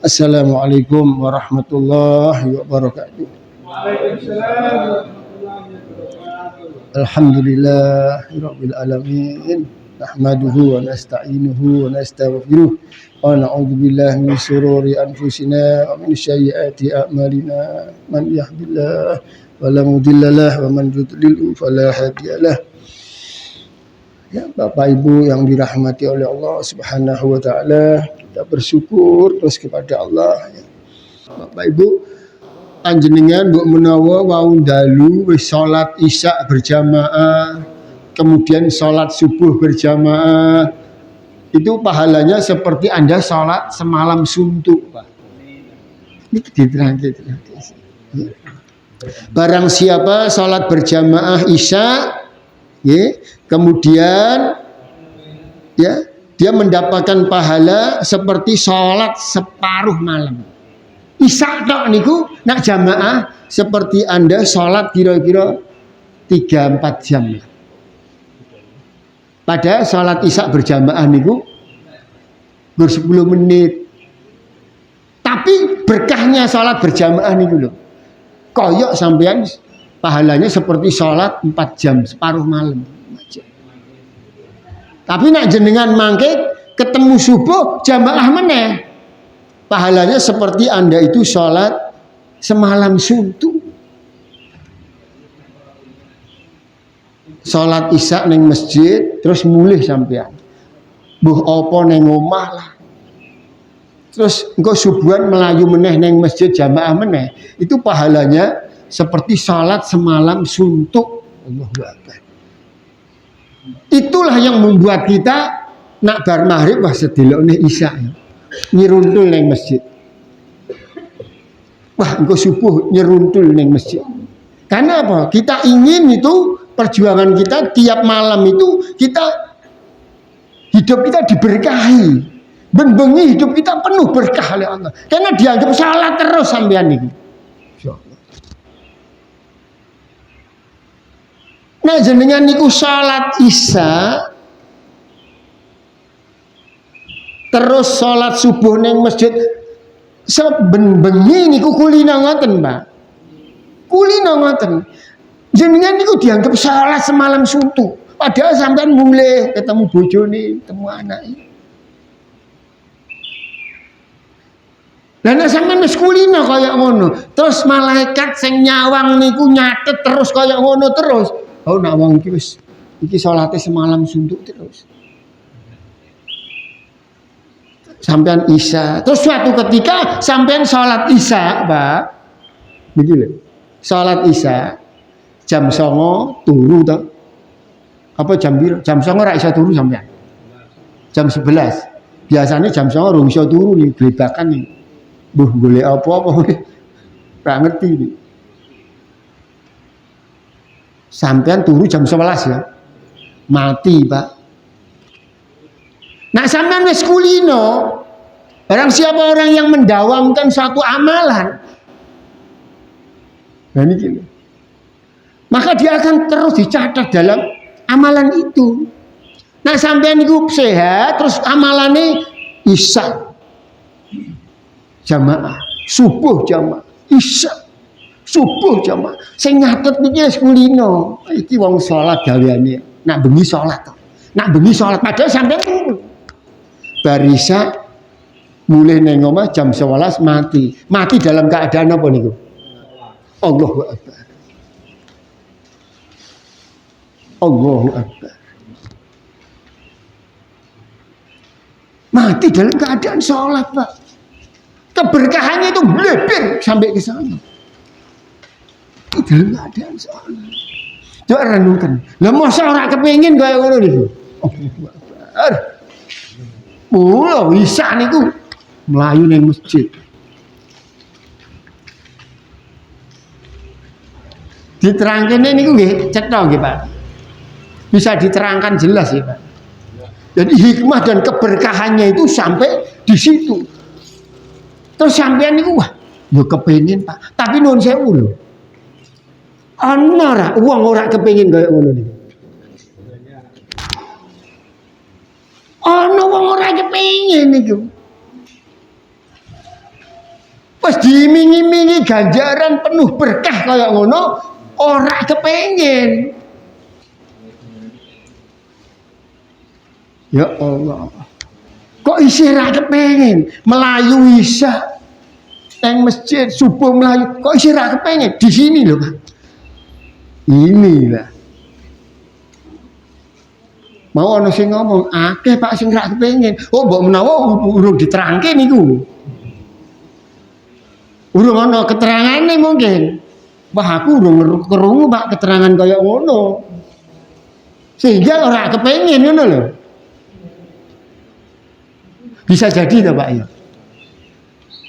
Assalamualaikum warahmatullahi wabarakatuh. Alhamdulillahirabbil alamin. Nahmaduhu wa nasta'inuhu wa nastaghfiruh wa na'udzu billahi min shururi anfusina wa min sayyiati a'malina. Man yahdihillahu fala mudilla lahu wa man yudlil fala hadiyalah. Ya, Bapak Ibu yang dirahmati oleh Allah Subhanahu wa taala, kita bersyukur terus kepada Allah ya. Bapak Ibu, panjenengan mbok menawa wau dalu wis salat Isya berjamaah, kemudian salat subuh berjamaah, itu pahalanya seperti Anda salat semalam suntuk, Pak. Ini diterangkan. Ya. Barang siapa salat berjamaah Isya, ya, kemudian ya dia mendapatkan pahala seperti sholat separuh malam. Isya tok niku nak jamaah seperti Anda sholat kira-kira 3-4 jam. Pada sholat Isya berjamaah niku 10 menit. Tapi berkahnya sholat berjamaah niku loh. Koyok sampean pahalanya seperti sholat 4 jam separuh malam. Tapi nak jenengan mangke ketemu subuh jamaah meneh, pahalanya seperti Anda itu sholat semalam suntuk. Sholat Isya neng masjid terus mulih sampean. Buh opo neng omah lah. Terus engko subuhan melayu meneh neng masjid jamaah meneh, itu pahalanya seperti sholat semalam suntuk. Allahu Akbar. Itulah yang membuat kita nak bar maghrib wah sedelokne Isya nyeruntul neng masjid. Wah engko subuh nyeruntul neng masjid. Karena apa? Kita ingin itu perjuangan kita tiap malam itu kita hidup kita diberkahi. Ben-bengi hidup kita penuh berkah oleh Allah. Karena dianggap salat terus sampean niku. Nah jenengan niku salat Isya terus salat subuh neng masjid seben-bengi niku kulina ngoten, Pak. Kulina ngoten. Jenengan niku dianggap salat semalam suntuk. Padahal sampean mulai ketemu bojone, ketemu anake. Lah nek sampean wis kulina kaya ngono, terus malaikat sing nyawang niku nyatet terus kaya ngono terus. Oh nak wong iki wis iki salate semalam suntuk terus. Sampean Isya, terus suatu ketika sampean salat Isya, Pak. Niki lho. Salat Isya jam 09.00 turu to. Apa jam piro? Jam 09.00 ra iso turu sampean. Jam 11. Biasanya jam 09.00 rung iso turu nih glebakan nih. Buh golek apa-apa. Ra ngerti nih. Sampean turu jam 11 ya. Mati, Pak. Nah, sampean wis kulino. Barang siapa orang yang mendawamkan suatu amalan. Nah, ini gini. Maka dia akan terus dicatat dalam amalan itu. Nah, sampean itu sehat terus amalannya Isya jamaah, subuh jamaah, Isya subuh jamaah. Sing nyatet niki wis kulino. Iki wong salat gaweane. Nak bengi salat to. Nak bengi salat padahal sampean bar Isya mulai nang omah jam 11 mati. Mati dalam keadaan apa niku? Allahu Akbar. Allahu Akbar. Mati dalam keadaan salat, Pak. Keberkahannya itu melebar sampai ke sana. Dalam keadaan salat. Coba renungkan. Lah masa ora kepengin kaya ngono niku. Allahu Akbar. Mula Isya niku melayu nang masjid. Diterangkan niku nggih cetha nggih, Pak. Bisa diterangkan jelas ya, Pak. Jadi hikmah dan keberkahannya itu sampai di situ. Terus sampean niku wah, yo kepengin, Pak. Tapi nuwun sewu lho. Ana ora wong ora kepengin kaya ngono niku. Ana wong ora kepengin niku. Wis dimingi-mingi ganjaran penuh berkah kaya ngono, ora kepengin. Ya Allah. Kok isih ra kepengin melayu isya nang masjid subuh melayu, kok isih ra kepengin? Di sini loh, Pak. Inilah. Mau ana sing ngomong, akeh Pak sing ra kepengin. Oh, mbok menawa urung diterangke niku. Urung ana keterangane mungkin. Wah, aku urung krungu Pak keterangan kaya ngono. Sehingga ora kepengin ngono lho. Bisa jadi ta Pak ya.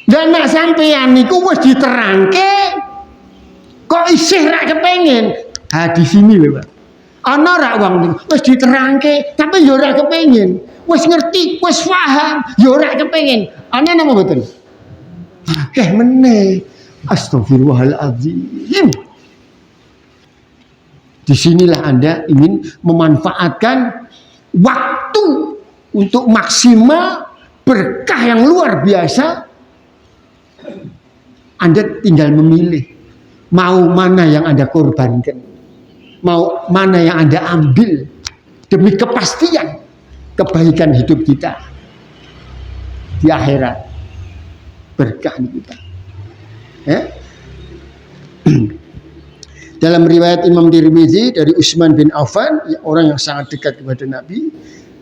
Dan nek sampeyan niku wis diterangke kok isih ra kepengin. Ha di sini lho Pak. Ana ra wong wis diterangke tapi ya ora kepengin. Wis ngerti, wis paham, ya ora kepengin. Ana napa mboten? Akeh meneh. Astagfirullahaladzim. Disinilah Anda ingin memanfaatkan waktu untuk maksimal berkah yang luar biasa. Anda tinggal memilih mau mana yang Anda korbankan, mau mana yang Anda ambil demi kepastian kebaikan hidup kita di akhirat, berkah kita. Ya? Dalam riwayat Imam Tirmizi dari Utsman bin Affan, orang yang sangat dekat kepada Nabi,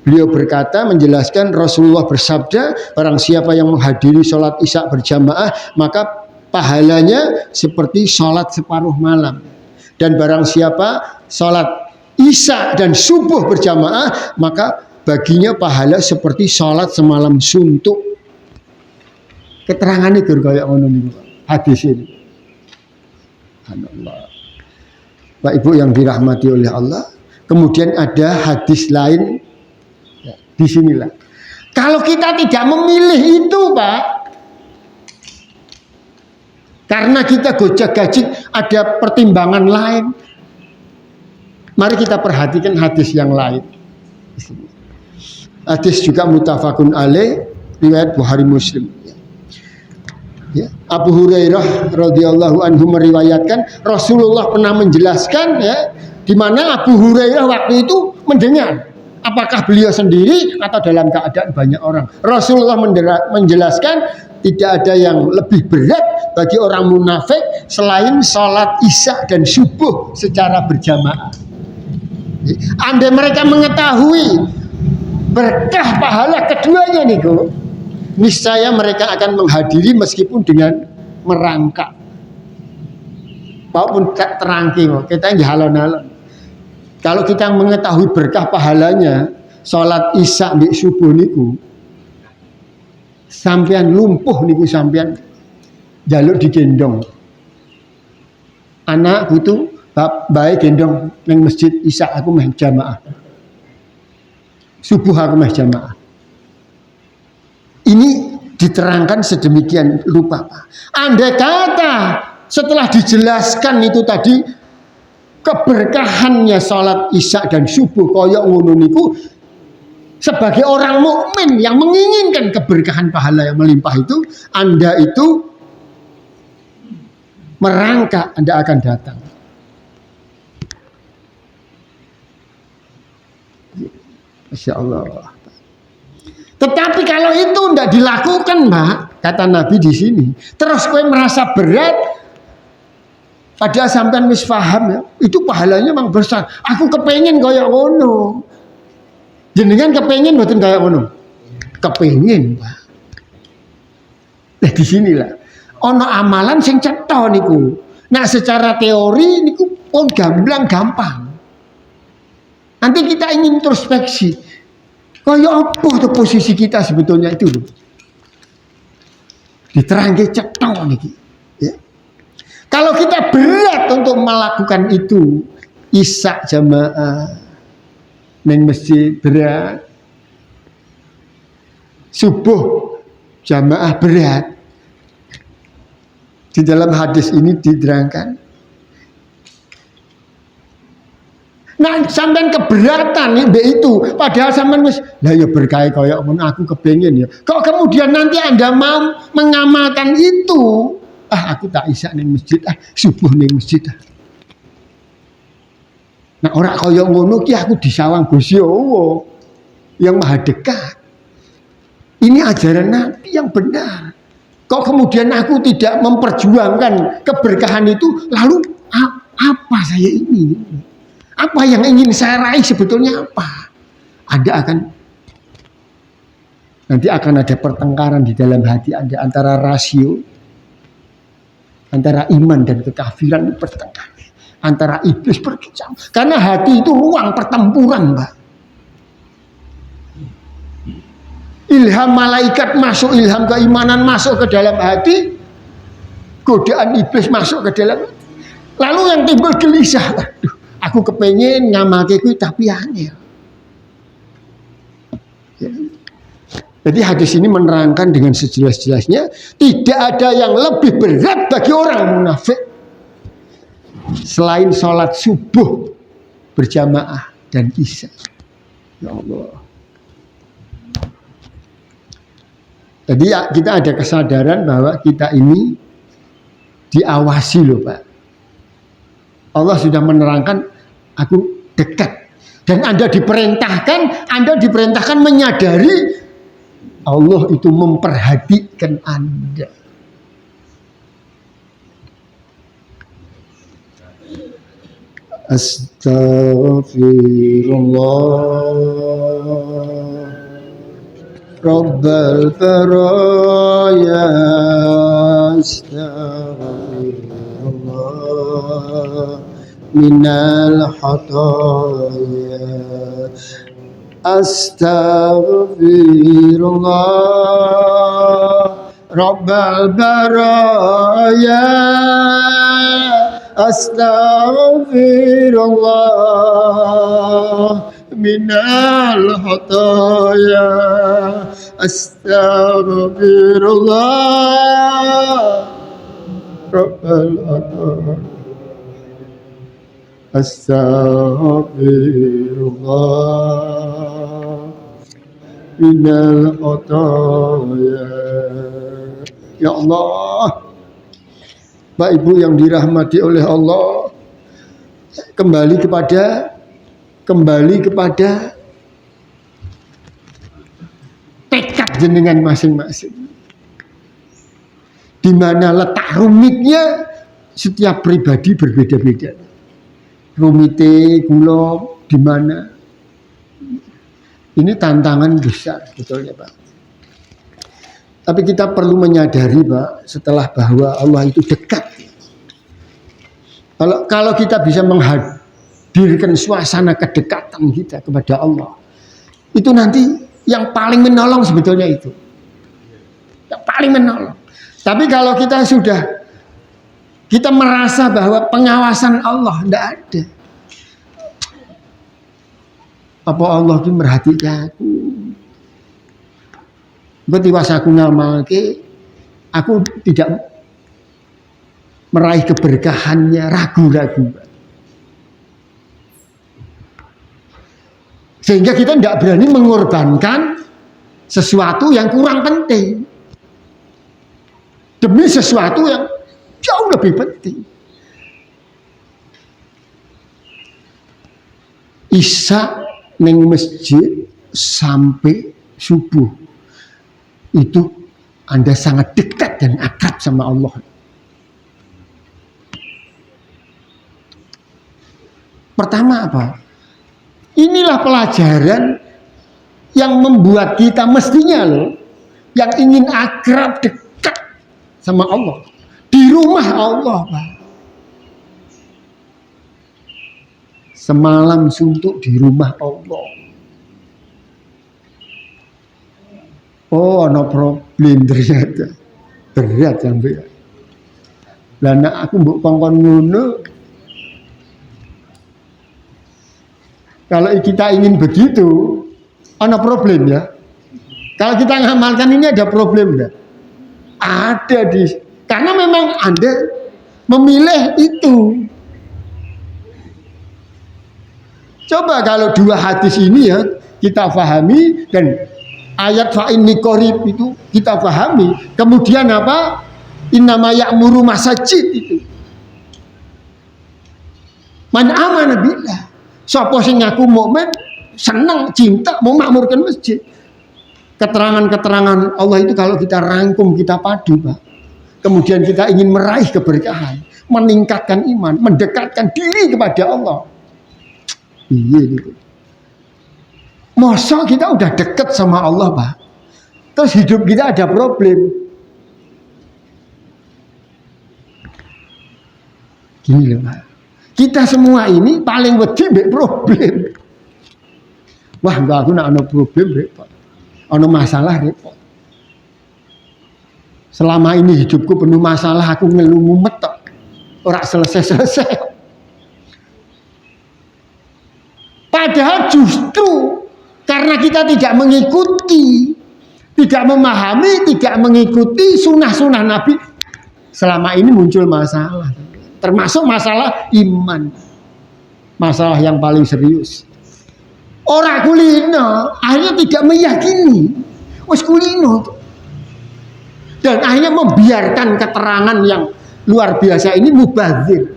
beliau berkata menjelaskan Rasulullah bersabda, barang siapa yang menghadiri sholat isya berjamaah maka pahalanya seperti sholat separuh malam, dan barang siapa sholat isya dan subuh berjamaah maka baginya pahala seperti sholat semalam suntuk. Keterangan itu kayak ngono niku hadis ini. Subhanallah. Pak Ibu yang dirahmati oleh Allah, kemudian ada hadis lain. Ya, disinilah. Kalau kita tidak memilih itu, Pak, karena kita gojek-gajik ada pertimbangan lain. Mari kita perhatikan hadis yang lain. Hadis juga muttafaqun alaih, riwayat Bukhari Muslim. Ya, Abu Hurairah radhiyallahu anhu meriwayatkan Rasulullah pernah menjelaskan, ya, di mana Abu Hurairah waktu itu mendengar, apakah beliau sendiri atau dalam keadaan banyak orang. Rasulullah menjelaskan tidak ada yang lebih berat bagi orang munafik selain sholat isya dan subuh secara berjamaah. Andai mereka mengetahui berkah pahala keduanya niku, niscaya mereka akan menghadiri meskipun dengan merangkak. Walaupun tak terangki, kita yang halon-halon. Kalau kita mengetahui berkah pahalanya, sholat isya di subuh niku, sampean lumpuh niku sampean jaluk digendong. Anak butuh baik gendong nang masjid isya aku meh jamaah. Subuh aku meh jamaah. Ini diterangkan sedemikian rupa, Pak. Andai kata setelah dijelaskan itu tadi keberkahannya sholat isya dan subuh kaya ngono niku, sebagai orang mukmin yang menginginkan keberkahan pahala yang melimpah itu, Anda itu merangkak, Anda akan datang. Masya Allah. Tetapi kalau itu tidak dilakukan, Mbak, kata Nabi di sini, terus kowe merasa berat, padahal sampean wis paham ya, itu pahalanya memang besar. Aku kepengen kaya ngono. Jenengan kepengen mboten kaya ngono? Kepengen, Pak. Nah di sinilah ono amalan sing cetha niku. Nah secara teori niku pun gamblang gampang. Nanti kita ingin introspeksi. Kaya apa tuh posisi kita sebetulnya itu? Diterangke cetha niki. Ya. Kalau kita berat untuk melakukan itu, isya jamaah neng masjid berat, subuh jamaah berat. Di dalam hadis ini diterangkan, nah sampean keberatan mbek itu, padahal sampean wis lah ya berkah kaya ngono aku kepengen ya. Kok kemudian nanti Anda mau mengamalkan itu, aku tak isak ning masjid, subuh ning masjid. Nah, ora kaya ngono ki aku disawang Gusti Allah yang maha dekat. Ini ajaran Nabi yang benar. Kok kemudian aku tidak memperjuangkan keberkahan itu, lalu apa saya ini? Apa yang ingin saya raih sebetulnya apa? Nanti akan ada pertengkaran di dalam hati Anda antara rasio, antara iman dan kekafiran, bertengkar. Antara iblis berkecam. Karena hati itu ruang pertempuran, Mbak. Ilham malaikat masuk, ilham keimanan masuk ke dalam hati, godaan iblis masuk ke dalam hati. Lalu yang timbul gelisah, aduh, aku kepengen ngamalke kuwi tapi angel. Jadi hadis ini menerangkan dengan sejelas-jelasnya, tidak ada yang lebih berat bagi orang munafik selain sholat subuh berjamaah dan isya. Ya Allah. Jadi kita ada kesadaran bahwa kita ini diawasi loh Pak. Allah sudah menerangkan aku dekat. Dan Anda diperintahkan menyadari Allah itu memperhatikan Anda. Astaghfirullah Rabbal baraya, astaghfirullah minal khataya, astaghfirullah Rabbal baraya, astaghfirullah minal khataya, astaghfirullah Rabbal baraya, astaghfirullah minal khataya. Ya Allah, Bapak Ibu yang dirahmati oleh Allah, kembali kepada tekad jenengan masing-masing. Di mana letak rumitnya setiap pribadi berbeda-beda. Rumite kula di mana? Ini tantangan besar, betul ya Pak. Tapi kita perlu menyadari Pak, setelah bahwa Allah itu dekat. Kalau kita bisa menghadirkan suasana kedekatan kita kepada Allah, itu nanti yang paling menolong sebetulnya itu. Yang paling menolong. Tapi kalau kita merasa bahwa pengawasan Allah tidak ada. Apa Allah itu merhatikan aku? Betiwas aku ngamalke, aku tidak meraih keberkahannya, ragu-ragu. Sehingga kita tidak berani mengorbankan sesuatu yang kurang penting demi sesuatu yang jauh lebih penting. Isya neng masjid sampai subuh itu Anda sangat dekat dan akrab sama Allah. Pertama apa? Inilah pelajaran yang membuat kita mestinya loh, yang ingin akrab dekat sama Allah, di rumah Allah Pak. Semalam suntuk di rumah Allah. Oh, no problem ternyata. Berat sampai. Lah nek aku mbok kongkon ngono. Kalau kita ingin begitu, ada problem ya. Kalau kita ngamalkan ini ada problem ya. Ada karena memang Anda memilih itu. Coba kalau dua hadis ini ya kita pahami dan ayat fa inni qarib itu kita pahami. Kemudian apa? Innama ya'muru masajid itu. Man amana billah. Sapa sing ngaku mukmin, seneng, cinta mau makmurkan masjid. Keterangan-keterangan Allah itu kalau kita rangkum, kita padu, Pak. Kemudian kita ingin meraih keberkahan, meningkatkan iman, mendekatkan diri kepada Allah. Iya gitu. Masa kita udah deket sama Allah, Pak. Terus hidup kita ada problem. Gini loh, Pak. Kita semua ini paling wedi mbek problem. Wah, enggak, aku nak ada problem repot. Ada masalah repot. Selama ini hidupku penuh masalah, aku ngeluh mumet tok. Ora selesai-selesai. Padahal justru karena kita tidak mengikuti, tidak memahami, tidak mengikuti sunnah-sunnah Nabi, selama ini muncul masalah. Termasuk masalah iman. Masalah yang paling serius. Orang kulino akhirnya tidak meyakini. Wes kulino. Dan akhirnya membiarkan keterangan yang luar biasa ini mubazir.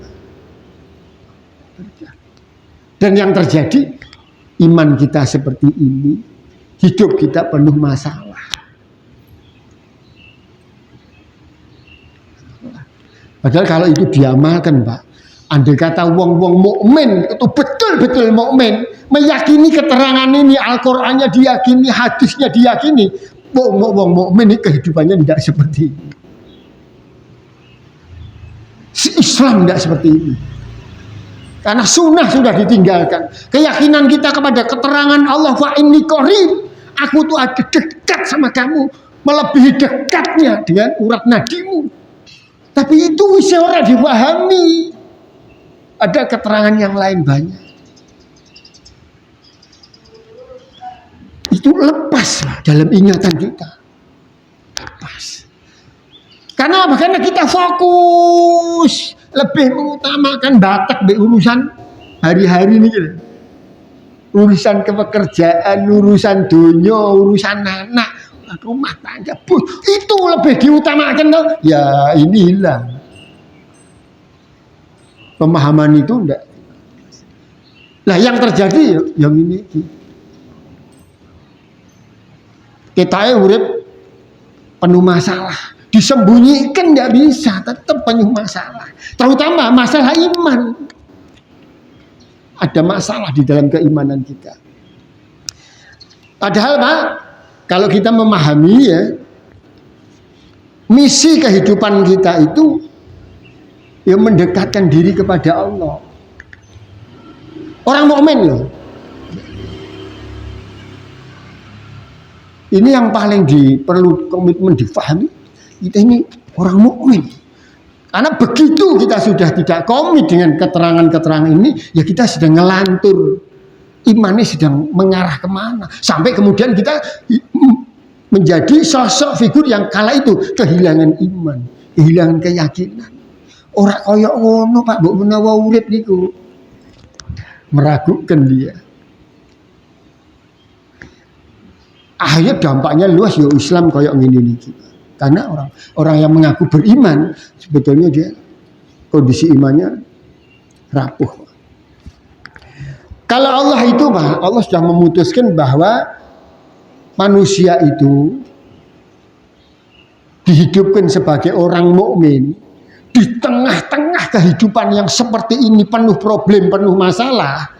Dan yang terjadi, iman kita seperti ini, hidup kita penuh masalah. Padahal kalau itu diamalkan, Pak, andai kata wong-wong mukmin itu betul-betul mukmin, meyakini keterangan ini, Al-Qur'annya diyakini, hadisnya diyakini, wong mukmin ini kehidupannya tidak seperti ini. Islam tidak seperti ini. Karena sunnah sudah ditinggalkan. Keyakinan kita kepada keterangan Allah, wa inni qarib, aku tuh ada dekat sama kamu, melebihi dekatnya dengan urat nadimu. Tapi itu bisa orang dipahami. Ada keterangan yang lain banyak. Itu lepas dalam ingatan kita. Lepas. Karena apa? Karena kita fokus. Lebih mengutamakan batak di urusan hari-hari ini. Urusan kepekerjaan, urusan dunia, urusan anak, rumah tangga. Itu lebih diutamakan. Ya ini hilang. Pemahaman itu enggak. Nah yang terjadi yang ini. Kita urip penuh masalah. Disembunyikan nggak bisa, tetap penuh masalah. Terutama masalah iman. Ada masalah di dalam keimanan kita. Padahal Pak, kalau kita memahami ya, misi kehidupan kita itu ya mendekatkan diri kepada Allah. Orang mukmin loh. Ini yang paling perlu komitmen difahami. Kita ini orang mukmin. Karena begitu kita sudah tidak komit dengan keterangan-keterangan ini, ya kita sedang ngelantur. Imannya sedang mengarah kemana. Sampai kemudian kita menjadi sosok figur yang kala itu kehilangan iman, kehilangan keyakinan. Orang kaya ngono Pak Mbok menawa urip niku meragukan dia. Akhirnya dampaknya luas ya Islam kaya ngene niki. Karena orang yang mengaku beriman sebetulnya dia kondisi imannya rapuh. Kalau Allah itu Pak, Allah sudah memutuskan bahwa manusia itu dihidupkan sebagai orang mukmin di tengah-tengah kehidupan yang seperti ini penuh problem, penuh masalah.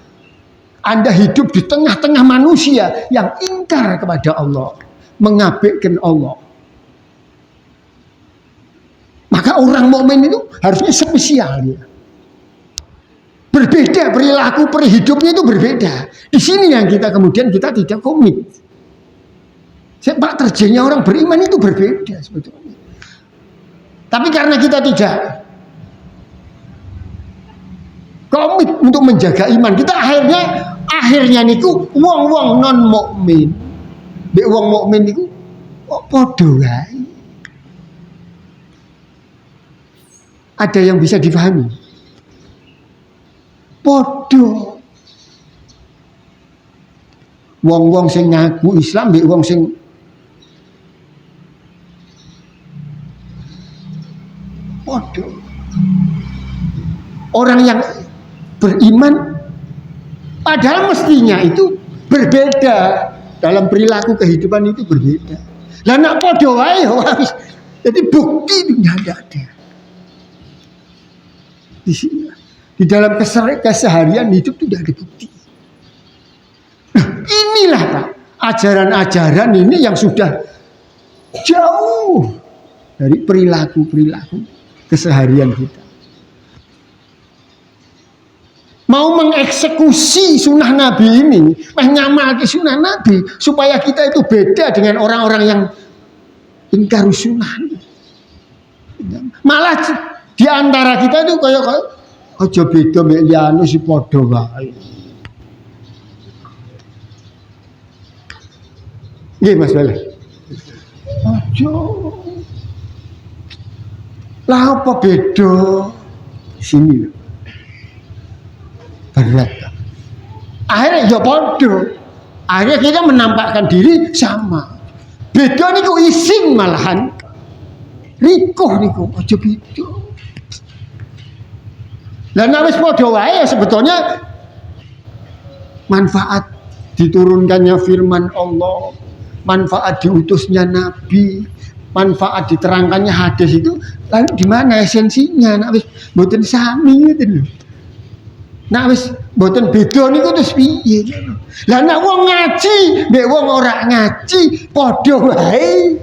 Anda hidup di tengah-tengah manusia yang ingkar kepada Allah, mengabaikan Allah. Maka orang mukmin itu harusnya spesial dia. Berbeda perilaku, perhidupnya itu berbeda. Di sini yang kita kemudian kita tidak komit. Sepak terjangnya orang beriman itu berbeda sebetulnya. Tapi karena kita tidak komit untuk menjaga iman, kita akhirnya niku wong-wong non mukmin. Mbek wong mukmin niku kok padha wae. Ada yang bisa dipahami? Podo. Wong-wong sing ngaku Islam, mbek wong sing Podo. Orang yang beriman padahal mestinya itu berbeda dalam perilaku kehidupan itu berbeda. Lah nak podo wae wis. Jadi bukti itu enggak ada. Di dalam keseharian hidup itu tidak ada bukti. Nah, inilah Pak, ajaran-ajaran ini yang sudah jauh dari perilaku keseharian kita. Mau mengeksekusi sunnah Nabi ini, mengamalkan sunnah Nabi supaya kita itu beda dengan orang-orang yang ingkar sunnah. Malah di antara kita itu kayak aja beda mek liyane si padha wae. Nggih Mas Bale. Aja. Lah apa beda? Sini. Berat. Akhirnya ya padha. Akhirnya kita menampakkan diri sama. Beda niku isin malahan. Riko niku aja beda. Lah nek wis padha wae sebetulnya manfaat diturunkannya firman Allah, manfaat diutusnya Nabi, manfaat diterangkannya hadis itu lalu di mana esensinya? Nek wis mboten sami ngoten lho. Nek wis mboten beda niku terus piye? Lah nek wong ngaji, mek wong ora ngaji padha wae.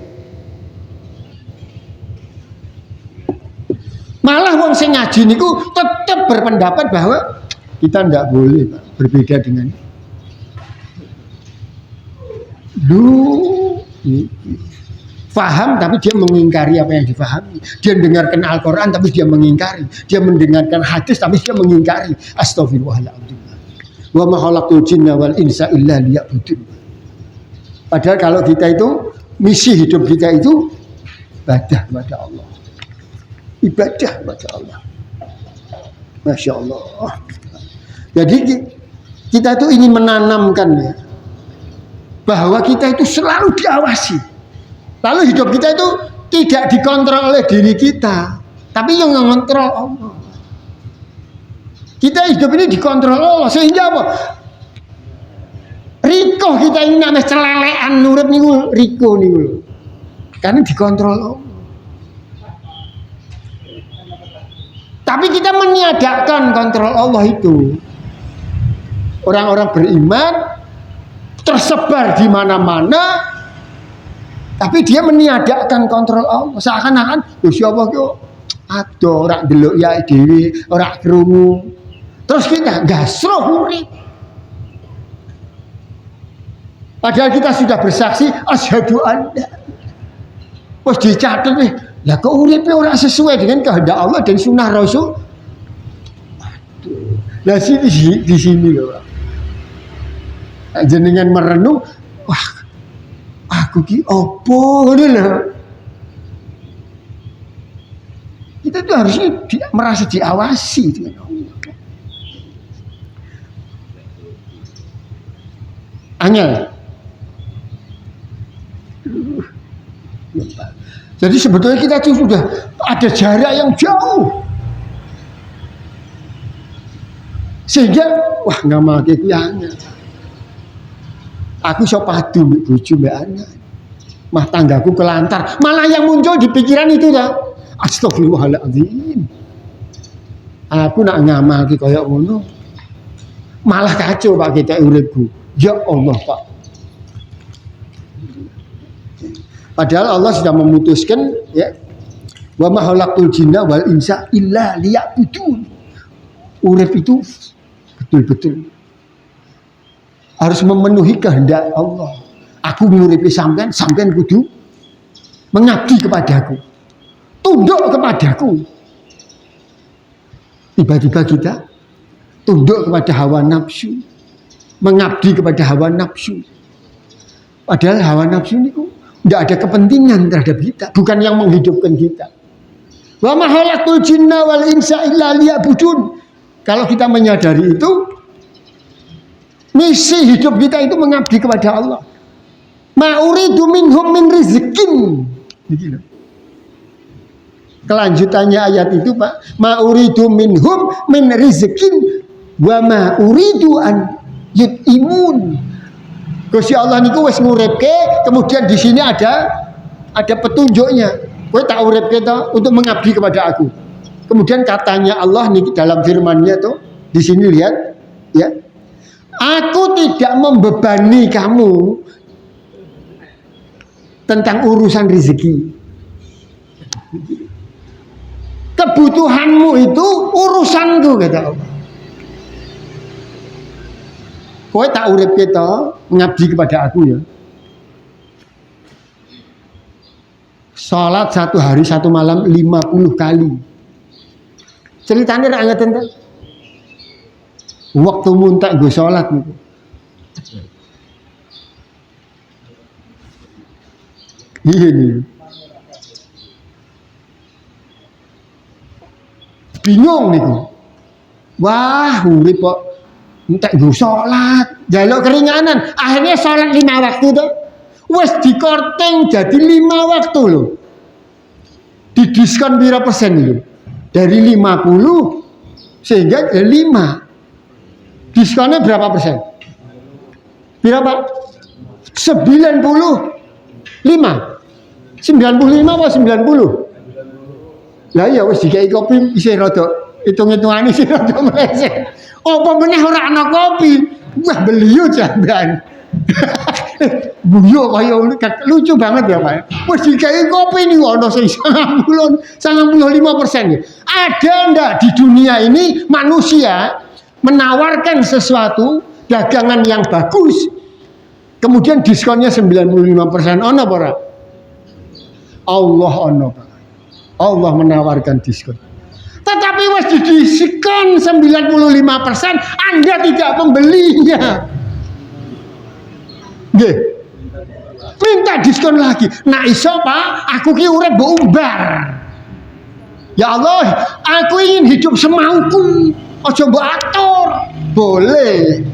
Malah wong sing ngaji niku tetap berpendapat bahwa kita ndak boleh Pak, berbeda dengan faham tapi dia mengingkari apa yang difahami. Dia mendengarkan Al-Quran tapi dia mengingkari. Dia mendengarkan hadis tapi dia mengingkari. Astaghfirullahaladzim. Wa ma khalaqtul jinna wal insa illa liya'budun. Padahal kalau kita itu misi hidup kita itu ibadah kepada Allah. Ibadah kepada Allah. Masya Allah. Jadi kita itu ingin menanamkan ya, bahwa kita itu selalu diawasi. Lalu hidup kita itu tidak dikontrol oleh diri kita, tapi yang mengontrol Allah. Kita hidup ini dikontrol Allah sehingga apa? Riko kita ini namanya celelean nurut niku riko niku. Karena dikontrol Allah. Tapi kita meniadakan kontrol Allah itu. Orang-orang beriman tersebar di mana-mana, tapi dia meniadakan kontrol Allah. Seakan-akan, siapa kok ada orang delok ya dewi, orang krungu. Terus kita gasroh urip. Padahal kita sudah bersaksi asyhadu anna. Wes dicatet nih. Lah kok uripe ora sesuai dengan kehendak Allah dan sunnah Rasul. Lah sini di sini loh. Jenengan merenung, wah aku ki opo ngono lho. Kita tuh harusnya merasa diawasi dengan Allah. Angel. Jadi sebetulnya kita tuh sudah ada jarak yang jauh. Sehingga wah ngama aku angel. Aku iso padu mbek bojo mbek anak. Mah tanggaku kelantar. Malah yang muncul di pikiran itu ta. Astagfirullahaladzim. Aku nak ngamalke kaya ngono. Malah kacau Pak kita uripku. Ya Allah Pak. Padahal Allah sudah memutuskan ya. Wa ma khalaqtul jinna wal insa illa liya'budun. Urip itu betul-betul harus memenuhi kehendak Allah. Aku nguripi sampean, sampean kudu mengabdi kepadaku. Tunduk kepadaku. Tiba-tiba kita tunduk kepada hawa nafsu. Mengabdi kepada hawa nafsu. Padahal hawa nafsu ini tidak ada kepentingan terhadap kita, bukan yang menghidupkan kita. Wa ma khalaqtul jinna wal insa illa liya'budun. Kalau kita menyadari itu, misi hidup kita itu mengabdi kepada Allah. Ma uridu minhum min rizqin. Kelanjutannya ayat itu Pak, ma uridu minhum min rizqin wa ma uridu an yut'imun. Gusti Allah niku wis nguripke, kemudian di sini ada petunjuknya. Kowe tak uripke to untuk mengabdi kepada aku. Kemudian katanya Allah nih dalam firman-Nya tuh di sini lihat ya. Aku tidak membebani kamu tentang urusan rezeki. Kebutuhanmu itu urusanku kata Allah. Kowe tak urip kita ngabdi kepada aku ya. Salat satu hari satu malam 50 kali. Ceritanya rak ngeten ta. Waktu muntak gue salat niku. Iya nih. Bingung niku. Wah, urip kok entek nggo salat, njaluk keringanan. Akhirnya salat 5 waktu to. Wis dikorting jadi 5 waktu loh. Didiskon pira persen itu? Dari 50 sehingga jadi 5. Diskonnya berapa persen? Berapa? 95. 95 apa 90? Lah ya wis dikai kopi isih rada hitung-hitungane isih rada meleset. Apa meneh ora ana kopi? Wah beliau jamban. Buyo kaya lucu banget ya Pak. Wis dikai kopi niku ana sing 95%. Ada ndak di dunia ini manusia menawarkan sesuatu dagangan yang bagus kemudian diskonnya 95%? Ono apa ora? Allah ono Pak. Allah menawarkan diskon. Tetapi wis didiskon 95%, Anda tidak membelinya. Nggih. Minta diskon lagi. Nah iso Pak, aku ki urip mbok umbar. Ya Allah, aku ingin hidup semauku. Aja mbok atur. Boleh.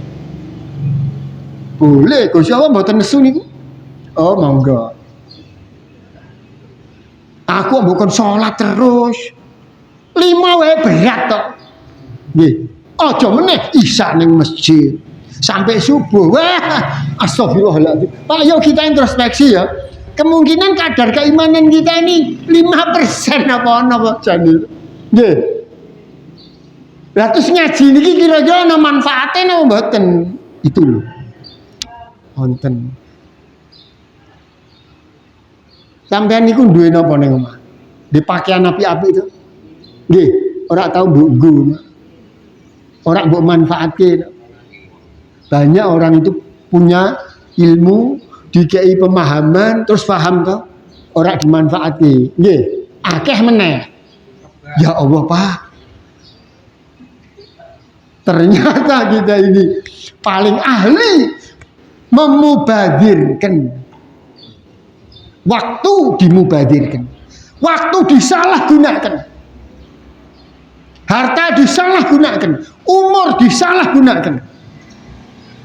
Boleh, Gusti Allah mboten nesu niku. Oh, monggo. Aku bukan sholat terus 5 wae berat tok. Nggih. Aja meneh isya ning masjid sampai subuh. Wah, astagfirullahaladzim. Pak, yuk kita introspeksi ya. Kemungkinan kadar keimanan kita ini 5% apa jane. Nggih. Lah terus ngaji niki kira-kira ana manfaate napa mboten? Itu lho. Wonten. Sampeyan niku duwe napa ning omah? Di pakaian api-api itu. Nggih, ora tau mbok nggo. Ora mbok manfaatke. Banyak orang itu punya ilmu, dikei pemahaman, terus paham toh, ora dimanfaatke. Nggih, akeh meneh. Ya Allah, Pak. Ternyata kita ini paling ahli memubadirkan. Waktu dimubadirkan, waktu disalahgunakan, harta disalahgunakan, umur disalahgunakan.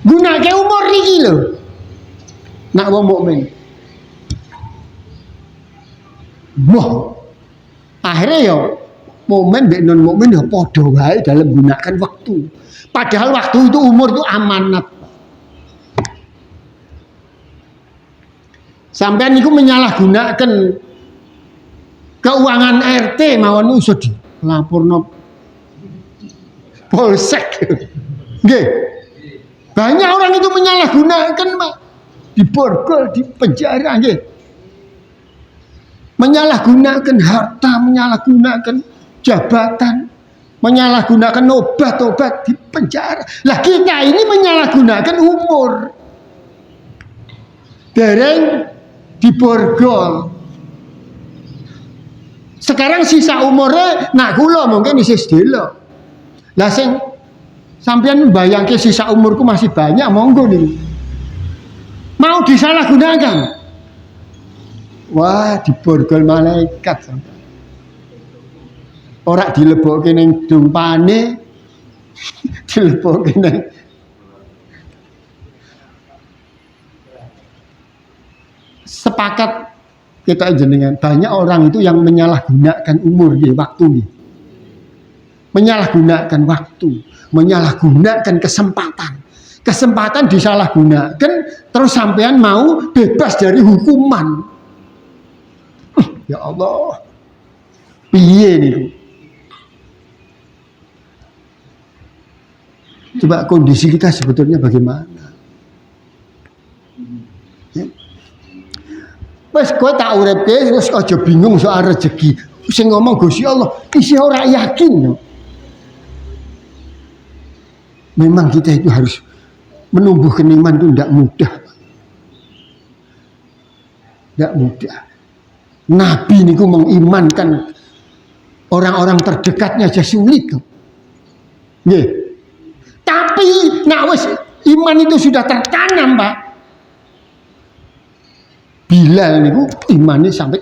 Gunake umur iki lho. Nak wong mukmin. Wah. Akhirnya ya mukmin mbek non mukmin ya padha wae dalam gunakan waktu. Padahal waktu itu umur itu amanat. Sampai niku menyalahgunakan keuangan RT mawon usah dilaporno polsek. Nggih. Banyak orang itu menyalahgunakan, Pak. Diborgol, di penjara nggih. Menyalahgunakan harta, menyalahgunakan jabatan, menyalahgunakan obat-obat di penjara. Lah kita ini menyalahgunakan umur. Dereng diborgol. Sekarang sisa umurnya nak kula mungkin isih sedelo. Lah sing sampeyan mbayangke sisa umurku masih banyak monggo nih. Mau disalahgunakan. Wah, diborgol malaikat. Ora dilebokke ning dumpane, dilebokke ning sepakat kita jenengan banyak orang itu yang menyalahgunakan umur nggih, waktu nggih. Menyalahgunakan waktu, menyalahgunakan kesempatan. Kesempatan disalahgunakan terus sampean mau bebas dari hukuman. Ya Allah. Piye niku? Coba kondisi kita sebetulnya bagaimana? Ya. Wes kowe tak uripke wis aja bingung soal rezeki. Sing ngomong Gusti Allah, isi ora yakin no. Memang kita itu harus menumbuhkan iman itu tidak mudah. Tidak mudah. Nabi niku mengimankan orang-orang terdekatnya aja sulit. Nggih. Tapi nak wis iman itu sudah tertanam, Pak. Bilal niku imannya sampai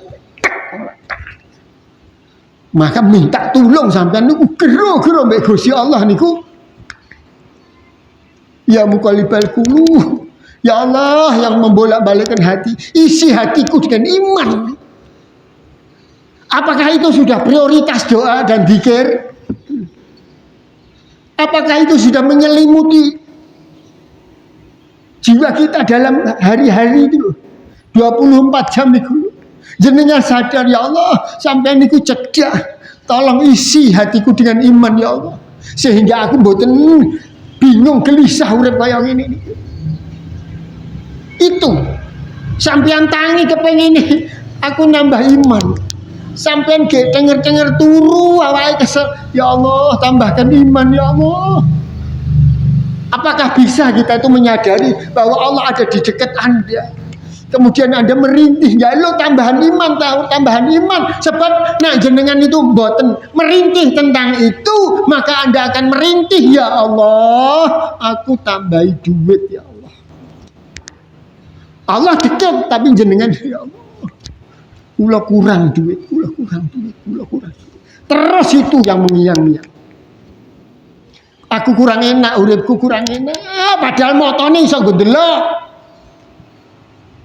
maka minta tolong sampean niku gero-gero mbek Gusti Allah niku. Ya muqallibal qulub. Ya Allah yang membolak-balikkan hati, isi hatiku dengan iman. Apakah itu sudah prioritas doa dan zikir? Apakah itu sudah menyelimuti jiwa kita dalam hari-hari itu? 24 jam itu. Jenengan sadar ya Allah, sampai niku cedak. Tolong isi hatiku dengan iman ya Allah. Sehingga aku mboten bingung gelisah urip kaya ngene iki. Itu sampean tangi kepengin aku nambah iman. Sampean ge denger-denger turu awake kesel. Ya Allah, tambahkan iman ya Allah. Apakah bisa kita itu menyadari bahwa Allah ada di dekat Anda? Kemudian Anda merintih, ya lo tambahan iman, tambahan iman. Sebab nak jenengan itu boten merintih tentang itu, maka Anda akan merintih, ya Allah, aku tambahi duit ya Allah. Allah dekat, tapi jenengan ya Allah, kula kurang duit, kula kurang duit, kula kurang duit. Terus itu yang mengiang-iang. Aku kurang enak, uripku kurang enak, padahal motone iso nggo ndelok.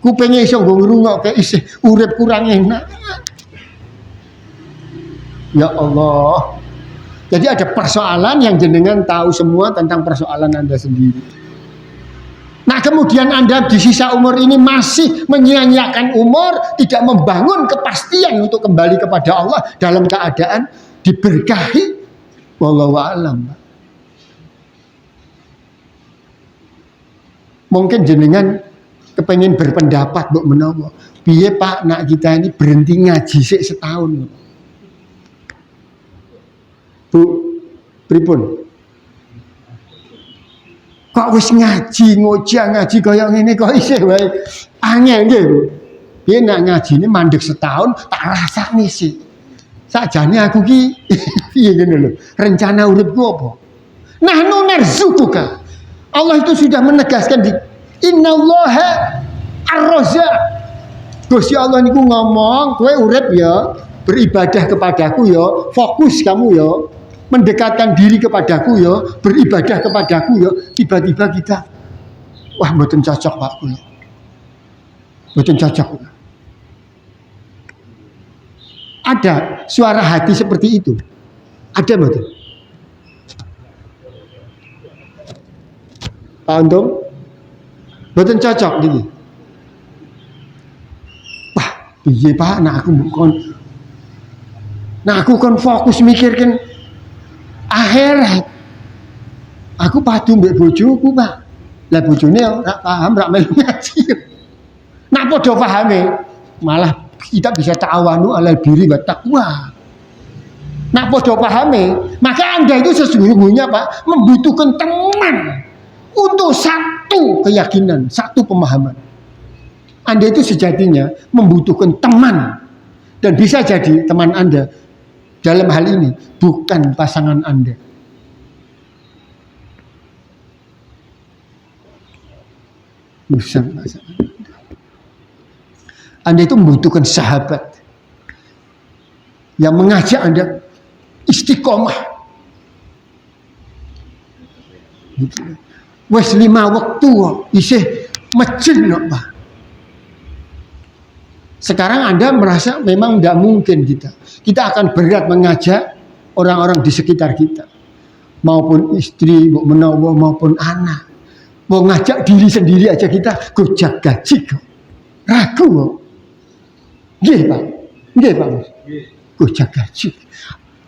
Kupengnya iso nggo ngrungokke isih urip kurang enak. Ya Allah. Jadi ada persoalan yang jenengan tahu semua tentang persoalan Anda sendiri. Nah kemudian Anda di sisa umur ini masih menyia-nyiakan umur, tidak membangun kepastian untuk kembali kepada Allah dalam keadaan diberkahi. Wallahu a'lam. Mungkin jenengan kepengen berpendapat mbok menawa piye Pak nak kita ini berhenti ngaji sik setahun. Bu, pripun? Kok wis ngaji ngojang ngaji kaya ngene kok isih wae angel nggih Bu. Piye nak ngajine mandek setahun tak rasakne sik. Sakjane aku ki piye ngene lho, rencana uripku apa? Nahnu narzuquka. Allah itu sudah menegaskan di Innallaha ar-Razzaq. Gusti Allah niku ngomong, kowe urip ya, beribadah kepadaku ya, fokus kamu ya, mendekatkan diri kepadaku ya, beribadah kepadaku ya. Tiba-tiba kita, wah mboten cocok Pak kula. Mboten cocok. Ada suara hati seperti itu. Ada mboten? Pak Untung? Mboten cocok gitu. Wah, piye Pak, nah aku kon fokus mikirkan akhirat. Aku padu mbek bojoku, Pak. Lah bojone ora paham, ora melu ngaji. Nak padha pahame, malah kita bisa ta'awanu alal birri wa taqwa. Nak padha pahame, maka Anda itu sesungguhnya Pak membutuhkan teman untuk satu keyakinan, satu pemahaman. Anda itu sejatinya membutuhkan teman. Dan bisa jadi teman Anda dalam hal ini bukan pasangan Anda. Bukan pasangan Anda. Anda itu membutuhkan sahabat yang mengajak Anda istiqomah. Gitu. Wes 5 waktu isih masjid nok Pak. Sekarang Anda merasa memang tidak mungkin kita akan berat mengajak orang-orang di sekitar kita, maupun istri, menawa maupun anak, mau ngajak diri sendiri aja kita gojak gaji kok, ragu kok, nggih Pak, gojak gaji.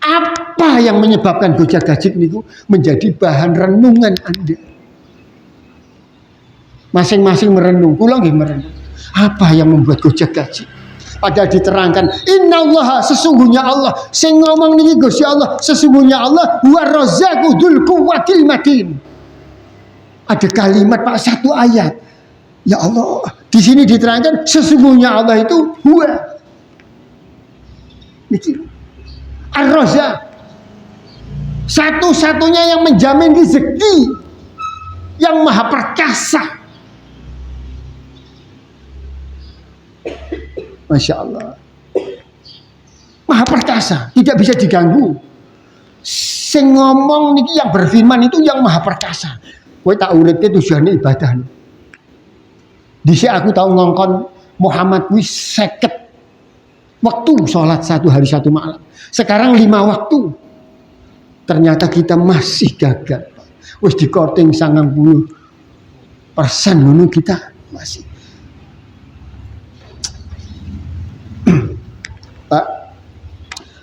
Apa yang menyebabkan gojak gaji itu menjadi bahan renungan Anda? Masing-masing merenung, pulang nggih merenung. Apa yang membuat gojak gaji? Padahal diterangkan, innallaha, sesungguhnya Allah, sing ngomong niki Gusti Allah, sesungguhnya Allah huwa razzaqu dzul quwwatil matin. Ada kalimat Pak, satu ayat. Ya Allah, di sini diterangkan sesungguhnya Allah itu huwa. Niki Ar-Razzaq. Satu-satunya yang menjamin rezeki, yang maha perkasa. Masya Allah, maha perkasa, tidak bisa diganggu. Sing ngomong niki, yang berfirman itu yang maha perkasa. Kowe tak uripke tujuane ibadah. Dhisik aku tahu ngongkon Muhammad kuwi 50 waktu sholat satu hari satu malam. Sekarang 5 waktu. Ternyata kita masih gagal. Wis di korting 90% ngono kita masih. Pak,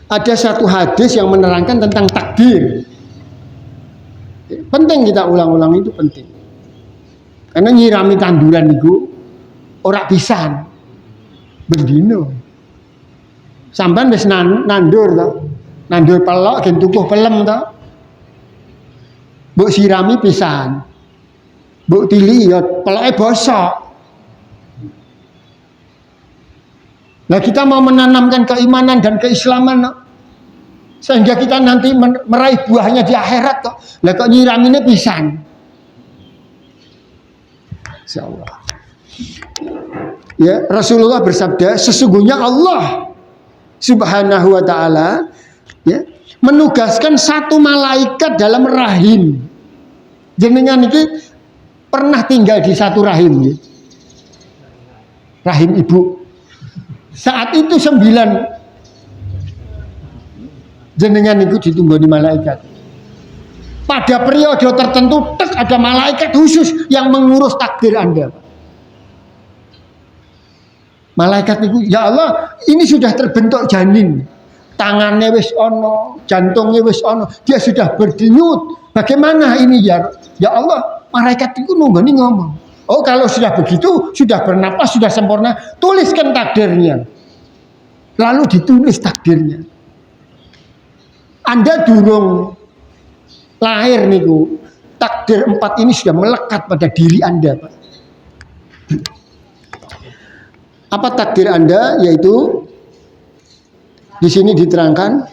ada satu hadis yang menerangkan tentang takdir. Penting kita ulang-ulang, itu penting. Karena nyirami tanduran itu ora pisan bendino. Sampean wis nandur to. Nandur pelok gen tukuh pelem to. Mbok sirami pisan. Mbok tili ya peloke bosok. Nah, kita mau menanamkan keimanan dan keislaman, no? Sehingga kita nanti meraih buahnya di akhirat kok. Lah kok nyiraminnya pisan. Insyaallah. Ya, Rasulullah bersabda, sesungguhnya Allah Subhanahu wa taala ya menugaskan satu malaikat dalam rahim. Jenengan iki pernah tinggal di satu rahim ya? Rahim ibu. Saat itu 9 jenengan itu ditunggu di malaikat. Pada periode tertentu ada malaikat khusus yang mengurus takdir Anda. Malaikat itu, ya Allah, ini sudah terbentuk janin. Tangannya wis ono, jantungnya wis ono, dia sudah berdenyut. Bagaimana ini ya? Ya Allah, malaikat itu nunggu ngomong. Oh, kalau sudah begitu, sudah bernapas, sudah sempurna, tuliskan takdirnya. Lalu ditulis takdirnya. Anda durung lahir niku, takdir 4 ini sudah melekat pada diri Anda, Pak. Apa takdir Anda? Yaitu di sini diterangkan,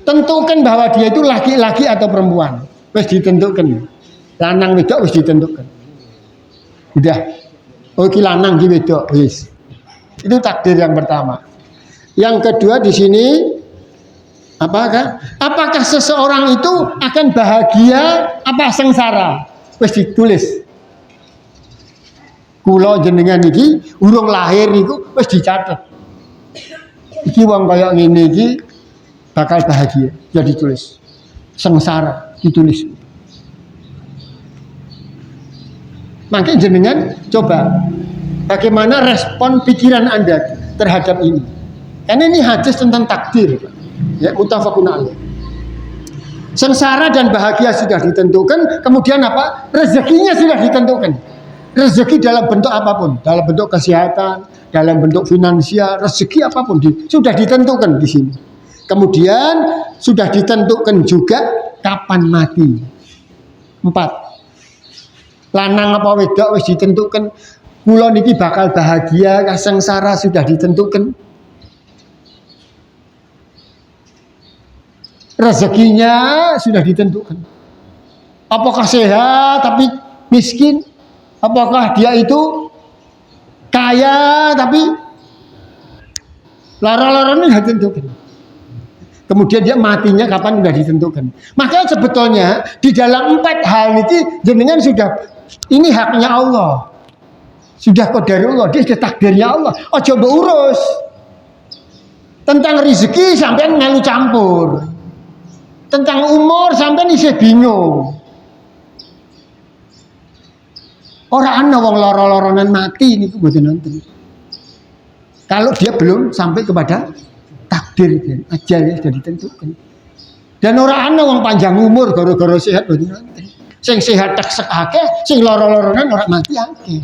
tentukan bahwa dia itu laki-laki atau perempuan. Wis ditentukan. Lanang wedok wis ditentukan. Udah. Oh iki lanang iki wedok wis. Itu takdir yang pertama. Yang kedua di sini apakah seseorang itu akan bahagia apa sengsara? Wis ditulis. Kula jenengan iki urung lahir niku wis dicatet. Iki wong kaya ngene iki bakal bahagia. Ya ditulis. Sengsara ditulis. Makanya jenengan coba bagaimana respon pikiran Anda terhadap ini. Karena ini hadis tentang takdir, ya, muttafaqun alaih. Sengsara dan bahagia sudah ditentukan, kemudian apa? Rezekinya sudah ditentukan. Rezeki dalam bentuk apapun, dalam bentuk kesehatan, dalam bentuk finansial, rezeki apapun sudah ditentukan di sini. Kemudian sudah ditentukan juga kapan mati. 4. Lanang apa wedok wis ditentukan. Kula niki bakal bahagia, sengsara sudah ditentukan. Rezekinya sudah ditentukan. Apakah sehat tapi miskin? Apakah dia itu kaya tapi lara-laranya sudah ditentukan. Kemudian dia matinya kapan sudah ditentukan. Makanya sebetulnya di dalam 4 hal ini jenengan sudah, ini haknya Allah. Sudah qadarullah, dia sudah takdirnya Allah. Aja mbok urus. Tentang rezeki sampean melu campur. Tentang umur sampean isih bingung. Ora ana wong lara-laranan mati niku mboten nonton. Kalau dia belum sampai kepada takdir dan ajal yang sudah ditentukan. Dan orang ana wong panjang umur gara-gara sehat mboten nonton. Sing sehat tak sekake, sing lara-laranan ora mati akeh.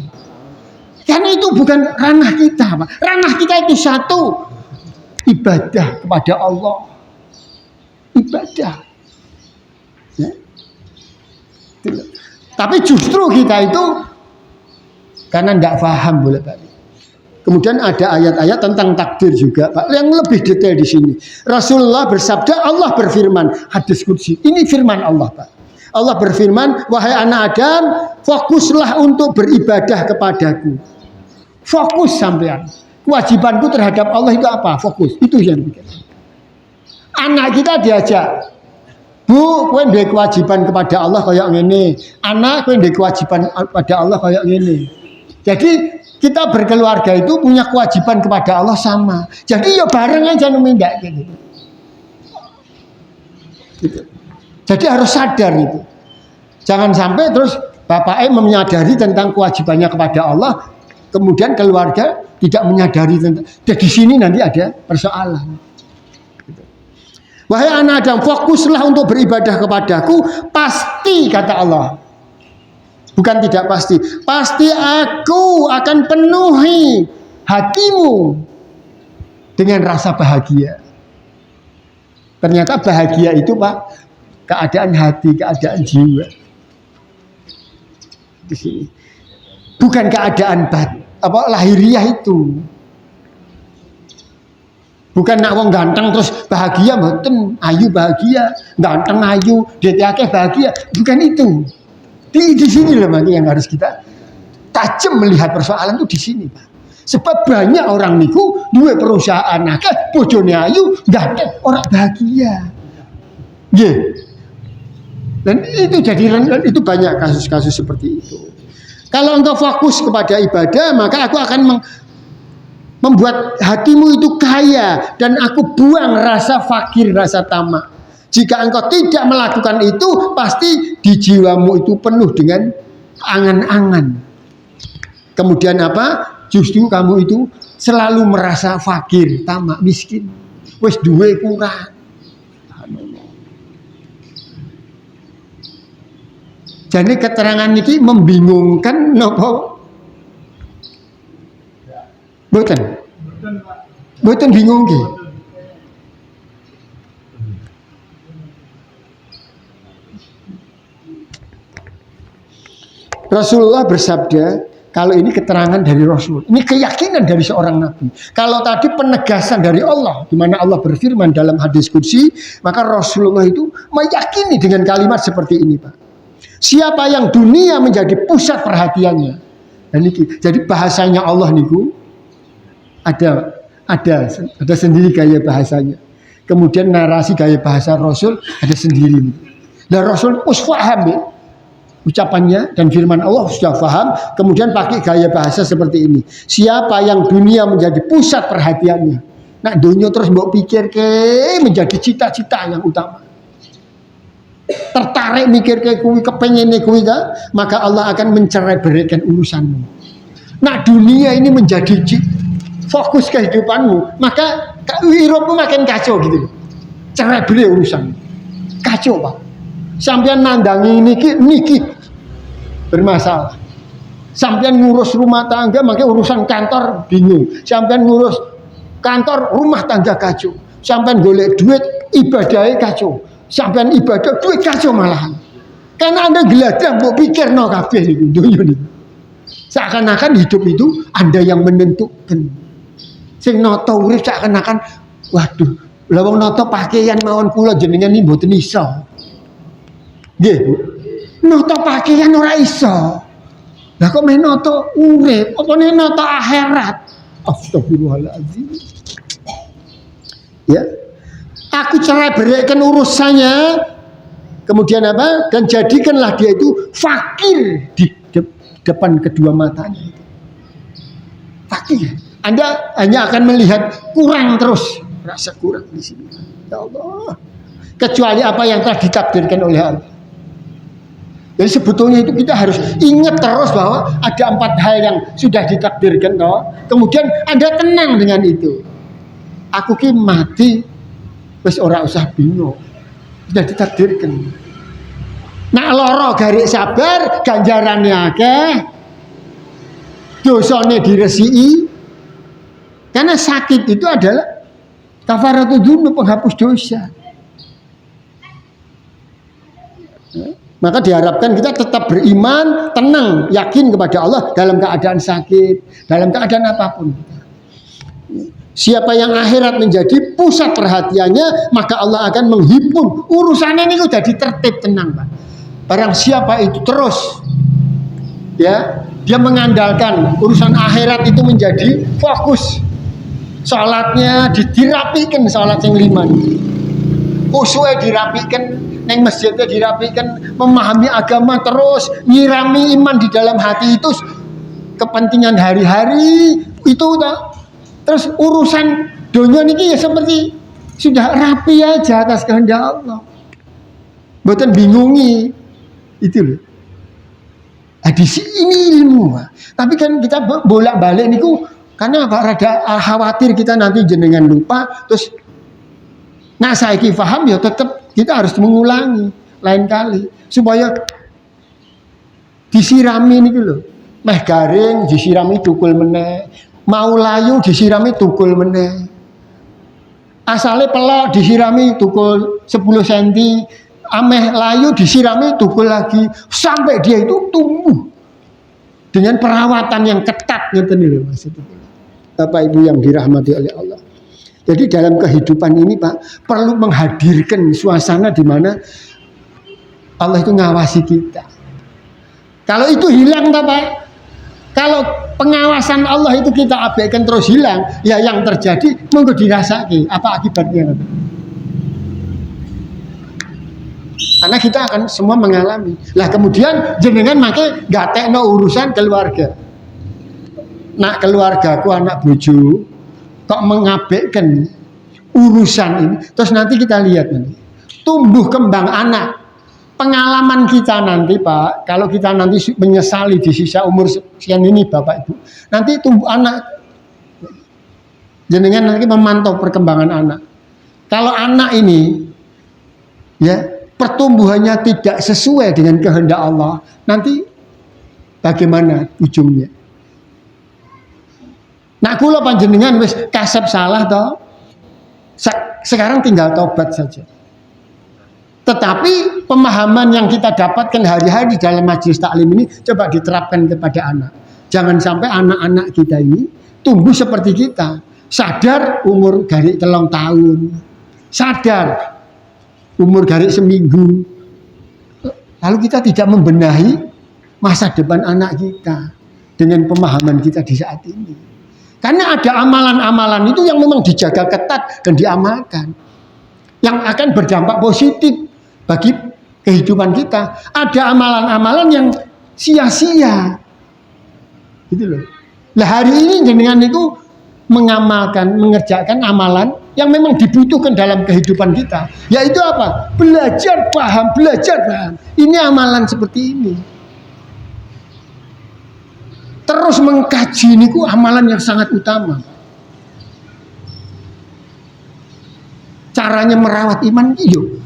Karena itu bukan ranah kita, Pak. Ranah kita itu satu, ibadah kepada Allah. Ibadah. Ya. Tapi justru kita itu karena tidak paham boleh balik. Kemudian ada ayat-ayat tentang takdir juga, Pak, yang lebih detail di sini. Rasulullah bersabda, Allah berfirman, hadis qudsi. Ini firman Allah, Pak. Allah berfirman, wahai anak Adam, fokuslah untuk beribadah kepadaku. Fokus sampean. Kewajibanku terhadap Allah itu apa? Fokus. Itu yang dipikirkan. Anak kita diajak, Bu, kowe ndek kewajiban kepada Allah kayak ngene. Anak kowe ndek kewajiban kepada Allah kayak ngene. Jadi kita berkeluarga itu punya kewajiban kepada Allah sama. Jadi ya bareng aja numindak gitu. Jadi harus sadar itu. Jangan sampai terus bapaknya menyadari tentang kewajibannya kepada Allah, kemudian keluarga tidak menyadari tentang. Dan di sini nanti ada persoalan. Wahai anak Adam, fokuslah untuk beribadah kepadaku. Pasti kata Allah. Bukan tidak pasti. Pasti aku akan penuhi hatimu dengan rasa bahagia. Ternyata bahagia itu, Pak, keadaan hati, keadaan jiwa. Di sini. Bukan keadaan lahiriah itu. Bukan nak wong ganteng terus bahagia, mboten. Ayu bahagia, ganteng ayu, DTAK bahagia. Bukan itu. Di sini loh yang harus kita tajam melihat persoalan itu di sini, Pak. Sebab banyak orang niku dua perusahaan akeh, bojone ayu, ganteng, orang bahagia. Nggih. Dan itu itu banyak kasus-kasus seperti itu. Kalau engkau fokus kepada ibadah, maka aku akan membuat hatimu itu kaya dan aku buang rasa fakir, rasa tamak. Jika engkau tidak melakukan itu, pasti di jiwamu itu penuh dengan angan-angan. Kemudian apa? Justru kamu itu selalu merasa fakir, tamak, miskin. Wes duwe kurang. Jadi keterangan ini membingungkan nopo? Boten bingung ki. Rasulullah bersabda, kalau ini keterangan dari Rasul, ini keyakinan dari seorang Nabi. Kalau tadi penegasan dari Allah, di mana Allah berfirman dalam hadis qudsi, maka Rasulullah itu meyakini dengan kalimat seperti ini, Pak. Siapa yang dunia menjadi pusat perhatiannya, dan ini, jadi bahasanya Allah niku ada sendiri gaya bahasanya. Kemudian narasi gaya bahasa Rasul ada sendiri. Dan Rasul paham ya. Ucapannya dan firman Allah sudah paham, kemudian pakai gaya bahasa seperti ini. Siapa yang dunia menjadi pusat perhatiannya, nah dunia terus mbok pikir ke menjadi cita-cita yang utama. Tertarik mikir ke kuwi, kepengen kuwi, maka Allah akan mencerai-beraikan urusanmu. Nah dunia ini menjadi fokus kehidupanmu, maka hidupmu makin kacau gitu. Cerai-berai urusan. Kacau, Pak. Sampean nandangi niki bermasalah. Sampean ngurus rumah tangga, makanya urusan kantor bingung. Sampean ngurus kantor, rumah tangga kacau. Sampean golek duit, ibadahnya kacau. Sampean ibadah, duit kacau malahan. Karena Anda geladah mau pikir no kabeh niku dunia niku. Seakan-akan hidup itu Anda yang menentukan. Sing noto urip seakan-akan waduh, lha wong noto pakaian mawon kula jenengan iki mboten iso. Nggih, Bu. Noto pakaian ora iso. Lah kok meh noto urip, apa noto akhirat? Astagfirullahaladzim. Ya. Aku cerai beraikan urusannya. Kemudian apa? Dan jadikanlah dia itu fakir di depan kedua matanya. fakir. Anda hanya akan melihat kurang terus, rasa kurang di sini. Ya Allah. Kecuali apa yang telah ditakdirkan oleh Allah. Jadi sebetulnya itu kita harus ingat terus bahwa ada 4 hal yang sudah ditakdirkan toh. Kemudian Anda tenang dengan itu. Aku ki mati wis ora usah bingung. Sudah ditakdirkan. Nak loro garik sabar, ganjarannya akeh. Dosane diresiki. Karena sakit itu adalah kafaratul dzunub, penghapus dosa. Maka diharapkan kita tetap beriman, tenang, yakin kepada Allah dalam keadaan sakit, dalam keadaan apapun. Siapa yang akhirat menjadi pusat perhatiannya, maka Allah akan menghimpun urusannya ini jadi tertib, tenang, Pak. Barang siapa itu terus ya, dia mengandalkan urusan akhirat itu menjadi fokus. Salatnya dirapikan, salat yang 5. Khusyuknya dirapikan, neng masjidnya dirapikan, memahami agama terus, nyirami iman di dalam hati itu kepentingan hari-hari itu tak. Terus urusan dunia ini ya seperti sudah rapi aja atas kehendak Allah. Bukan bingungi itu loh. Di sini ilmu, tapi kan kita bolak-balik niku karena apa? Rada khawatir kita nanti jenengan lupa. Terus, nah saiki paham ya tetap kita harus mengulangi lain kali supaya disirami niku loh. Meh garing disirami tukul meneh. Mau layu disirami tukul meneh. Asale pelok disirami tukul 10 cm. Ameh layu disirami tukul lagi sampai dia itu tumbuh dengan perawatan yang ketat, ngeten lho maksudnya. Bapak Ibu yang dirahmati oleh Allah. Jadi dalam kehidupan ini Pak perlu menghadirkan suasana di mana Allah itu ngawasi kita. Kalau itu hilang Pak, kalau pengawasan Allah itu kita abaikan terus hilang, ya yang terjadi monggo dirasake apa akibatnya. Karena kita akan semua mengalami. Lah kemudian jenengan make gatekno urusan keluarga. Nak keluargaku anak bojo kok mengabaikan urusan ini. Terus nanti kita lihat nanti tumbuh kembang anak. Pengalaman kita nanti Pak, kalau kita nanti menyesali di sisa umur sekian ini Bapak Ibu, nanti tumbuh anak. Jenengan nanti memantau perkembangan anak. Kalau anak ini ya pertumbuhannya tidak sesuai dengan kehendak Allah, nanti bagaimana ujungnya? Nak kula panjenengan wis kasep salah toh. Sekarang tinggal tobat saja. Tetapi pemahaman yang kita dapatkan hari-hari di dalam majelis taklim ini coba diterapkan kepada anak. Jangan sampai anak-anak kita ini tumbuh seperti kita, sadar umur garik 3 tahun, sadar umur garik seminggu. Lalu kita tidak membenahi masa depan anak kita dengan pemahaman kita di saat ini. Karena ada amalan-amalan itu yang memang dijaga ketat dan diamalkan, yang akan berdampak positif bagi kehidupan kita. Ada amalan-amalan yang sia-sia, gitu loh. Lah hari ini jenengan itu mengamalkan, mengerjakan amalan yang memang dibutuhkan dalam kehidupan kita. Yaitu apa? Belajar paham, belajar paham. Ini amalan seperti ini. Terus mengkaji niku amalan yang sangat utama. Caranya merawat iman iyo.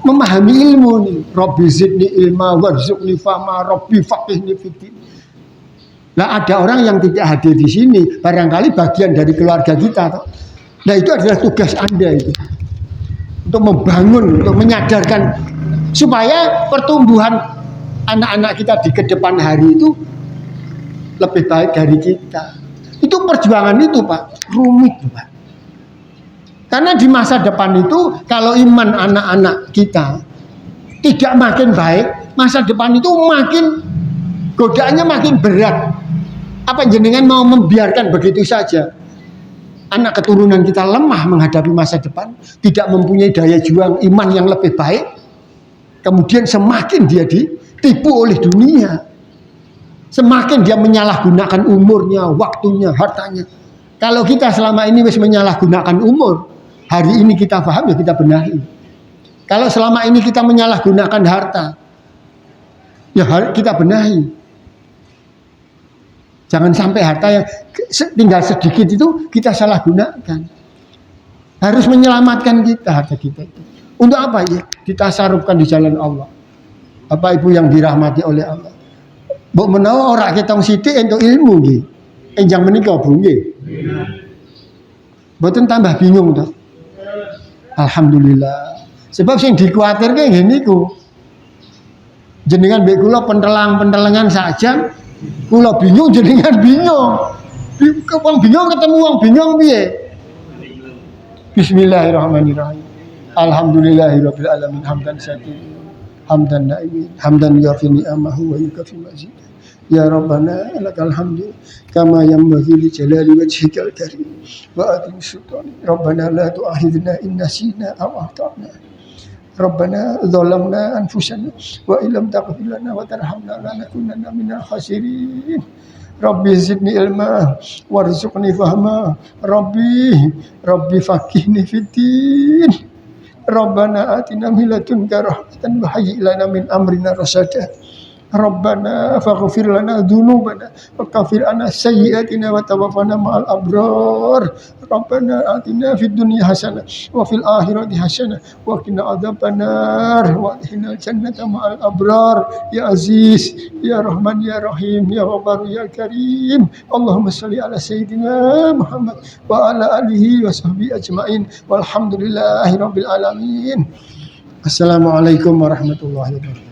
Memahami ilmu nih. Rabbi zidni ilma warzuqni fama rabbi faqihni fiddin. Nah ada orang yang tidak hadir di sini, barangkali bagian dari keluarga kita. Nah itu adalah tugas Anda itu. Untuk membangun, untuk menyadarkan supaya pertumbuhan anak-anak kita di kedepan hari itu lebih baik dari kita. Itu perjuangan itu Pak, rumit Pak. Karena di masa depan itu kalau iman anak-anak kita tidak makin baik, masa depan itu makin godaannya makin berat. Apa jenengan mau membiarkan begitu saja? Anak keturunan kita lemah menghadapi masa depan, tidak mempunyai daya juang iman yang lebih baik. Kemudian semakin dia ditipu oleh dunia. Semakin dia menyalahgunakan umurnya, waktunya, hartanya. Kalau kita selama ini wis menyalahgunakan umur, hari ini kita paham ya kita benahi. Kalau selama ini kita menyalahgunakan harta, ya kita benahi. Jangan sampai harta yang tinggal sedikit itu kita salah gunakan. Harus menyelamatkan kita harta kita itu. Untuk apa ya? Ditasarufkan di jalan Allah. Bapak Ibu yang dirahmati oleh Allah. Mbok menawa ora ketong sithik entuk ilmu nggih. Enjang menika Bu nggih. Mboten tambah bingung to. Alhamdulillah. Sebab sing dikuatirke nggih niku. Jenengan mbek kula pentelang-pentelengan saja, kula bingung jenengan bingung. Wong bingung ketemu wong bingung piye? Bismillahirrahmanirrahim. Alhamdulillahirabbil alamin hamdan syakirin. Hamdan na'imin, hamdan yafi ni'amahu wa yukafi mazid. Ya Rabbana lakal hamdu kama yanbaghi li jalali wajhikal karim wa atim sultani. Rabbana la tu'akhidna in nasina aw akhtana. Rabbana zalamna anfusana wa illam taghfir lana wa tarhamna lanakunanna minal khasirin. Rabbi zidni ilma warzuqni fahma. Rabbi faqihni fiddin. Rabbana atina min ladunka rahmatan wa hayyi lana min amrina rasada. Rabbana faghfir lana dzunubana wa kaffir anna sayyi'atina wa tawaffana ma'al abrar. Rabbana atina fid dunya hasanah wa fil akhirati hasanah wa qina adzabannar wa adkhilnal jannata ma'al abrar. Ya Aziz, ya Rahman, ya Rahim, ya Ghaffar, ya Karim. Allahumma shalli ala sayyidina Muhammad wa ala alihi wa sahbihi ajmain. Walhamdulillahi rabbil alamin. Assalamualaikum warahmatullahi wabarakatuh.